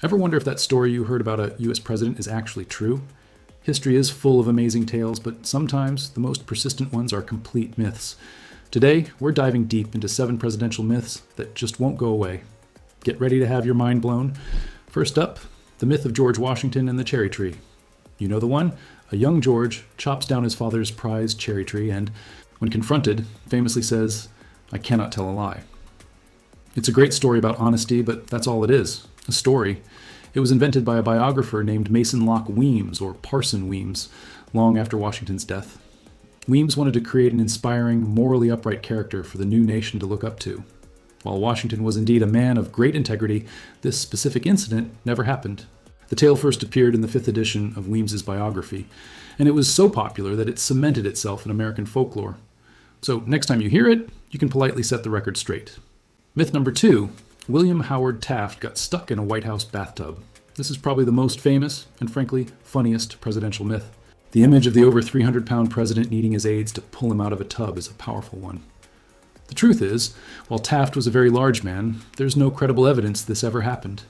Ever wonder if that story you heard about a US president is actually true? History is full of amazing tales, but sometimes the most persistent ones are complete myths. Today, we're diving deep into 7 presidential myths that just won't go away. Get ready to have your mind blown. First up, the myth of George Washington and the cherry tree. You know the one? A young George chops down his father's prized cherry tree and, when confronted, famously says, "I cannot tell a lie." It's a great story about honesty, but that's all it is. A story. It was invented by a biographer named Mason Locke Weems, or Parson Weems, long after Washington's death. Weems wanted to create an inspiring, morally upright character for the new nation to look up to. While Washington was indeed a man of great integrity, this specific incident never happened. The tale first appeared in the 5th edition of Weems's biography, and it was so popular that it cemented itself in American folklore. So next time you hear it, you can politely set the record straight. Myth number 2. William Howard Taft got stuck in a White House bathtub. This is probably the most famous and, frankly, funniest presidential myth. The image of the over 300-pound president needing his aides to pull him out of a tub is a powerful one. The truth is, while Taft was a very large man, there's no credible evidence this ever happened.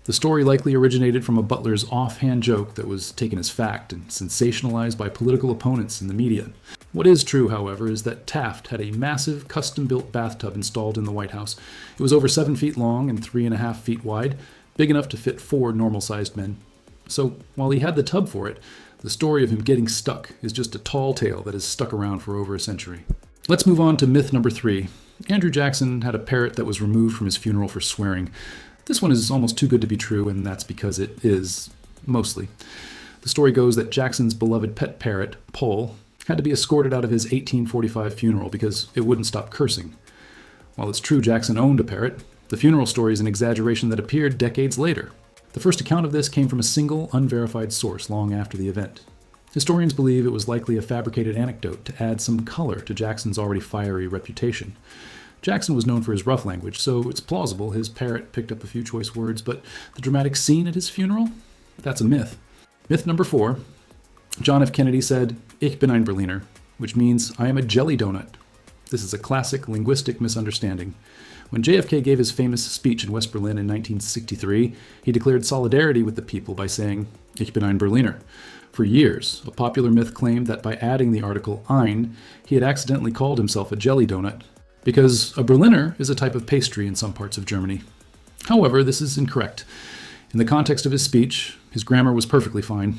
The story likely originated from a butler's offhand joke that was taken as fact and sensationalized by political opponents in the media. What is true, however, is that Taft had a massive custom-built bathtub installed in the White House. It was over 7 feet long and 3.5 feet wide, big enough to fit 4 normal-sized men. So, while he had the tub for it, the story of him getting stuck is just a tall tale that has stuck around for over a century. Let's move on to myth number 3. Andrew Jackson had a parrot that was removed from his funeral for swearing. This one is almost too good to be true, and that's because it is, mostly. The story goes that Jackson's beloved pet parrot, Pole, had to be escorted out of his 1845 funeral because it wouldn't stop cursing. While it's true Jackson owned a parrot, the funeral story is an exaggeration that appeared decades later. The first account of this came from a single, unverified source long after the event. Historians believe it was likely a fabricated anecdote to add some color to Jackson's already fiery reputation. Jackson was known for his rough language, so it's plausible his parrot picked up a few choice words, but the dramatic scene at his funeral? That's a myth. Myth number 4. John F. Kennedy said, "Ich bin ein Berliner," which means, "I am a jelly donut." This is a classic linguistic misunderstanding. When JFK gave his famous speech in West Berlin in 1963, he declared solidarity with the people by saying, "Ich bin ein Berliner." For years, a popular myth claimed that by adding the article ein, he had accidentally called himself a jelly donut, because a Berliner is a type of pastry in some parts of Germany. However, this is incorrect. In the context of his speech, his grammar was perfectly fine.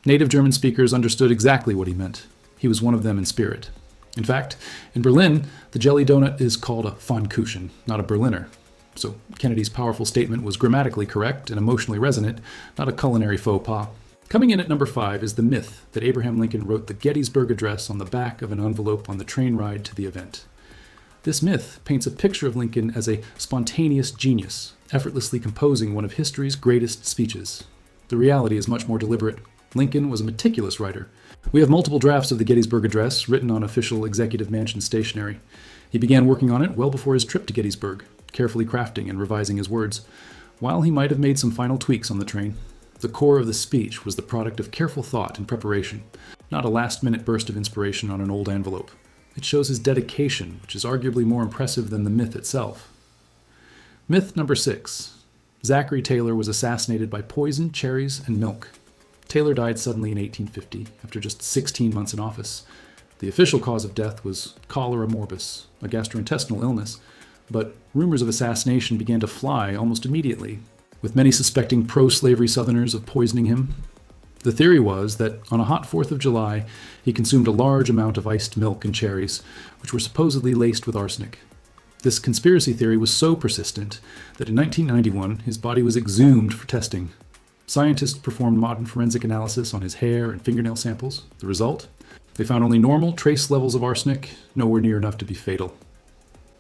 Native German speakers understood exactly what he meant. He was one of them in spirit. In fact, in Berlin, the jelly donut is called a Pfannkuchen, not a Berliner. So Kennedy's powerful statement was grammatically correct and emotionally resonant, not a culinary faux pas. Coming in at number 5 is the myth that Abraham Lincoln wrote the Gettysburg Address on the back of an envelope on the train ride to the event. This myth paints a picture of Lincoln as a spontaneous genius, effortlessly composing one of history's greatest speeches. The reality is much more deliberate. Lincoln was a meticulous writer. We have multiple drafts of the Gettysburg Address written on official Executive Mansion stationery. He began working on it well before his trip to Gettysburg, carefully crafting and revising his words. While he might have made some final tweaks on the train, the core of the speech was the product of careful thought and preparation, not a last-minute burst of inspiration on an old envelope. It shows his dedication, which is arguably more impressive than the myth itself. Myth number 6. Zachary Taylor was assassinated by poison, cherries, and milk. Taylor died suddenly in 1850, after just 16 months in office. The official cause of death was cholera morbus, a gastrointestinal illness, but rumors of assassination began to fly almost immediately, with many suspecting pro-slavery Southerners of poisoning him. The theory was that on a hot 4th of July, he consumed a large amount of iced milk and cherries, which were supposedly laced with arsenic. This conspiracy theory was so persistent that in 1991, his body was exhumed for testing. Scientists performed modern forensic analysis on his hair and fingernail samples. The result? They found only normal trace levels of arsenic, nowhere near enough to be fatal.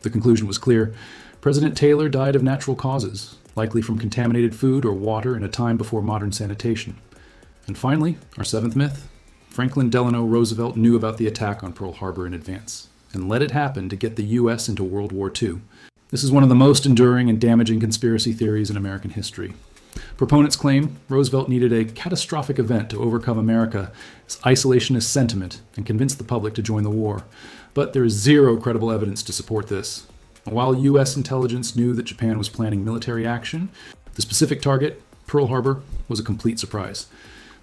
The conclusion was clear. President Taylor died of natural causes, likely from contaminated food or water in a time before modern sanitation. And finally, our 7th myth. Franklin Delano Roosevelt knew about the attack on Pearl Harbor in advance, and let it happen to get the U.S. into World War II. This is one of the most enduring and damaging conspiracy theories in American history. Proponents claim Roosevelt needed a catastrophic event to overcome America's isolationist sentiment and convince the public to join the war. But there is zero credible evidence to support this. While U.S. intelligence knew that Japan was planning military action, the specific target Pearl Harbor was a complete surprise.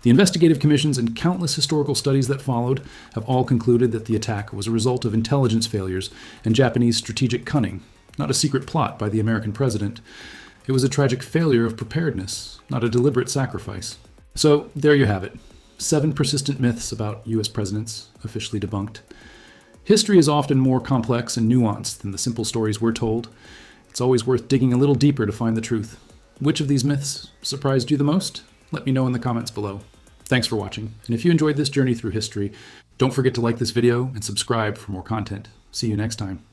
The investigative commissions and countless historical studies that followed have all concluded that the attack was a result of intelligence failures and Japanese strategic cunning, not a secret plot by the American president. It was a tragic failure of preparedness, not a deliberate sacrifice. So there you have it. 7 persistent myths about U.S. presidents officially debunked. History is often more complex and nuanced than the simple stories we're told. It's always worth digging a little deeper to find the truth. Which of these myths surprised you the most? Let me know in the comments below. Thanks for watching, and if you enjoyed this journey through history, don't forget to like this video and subscribe for more content. See you next time.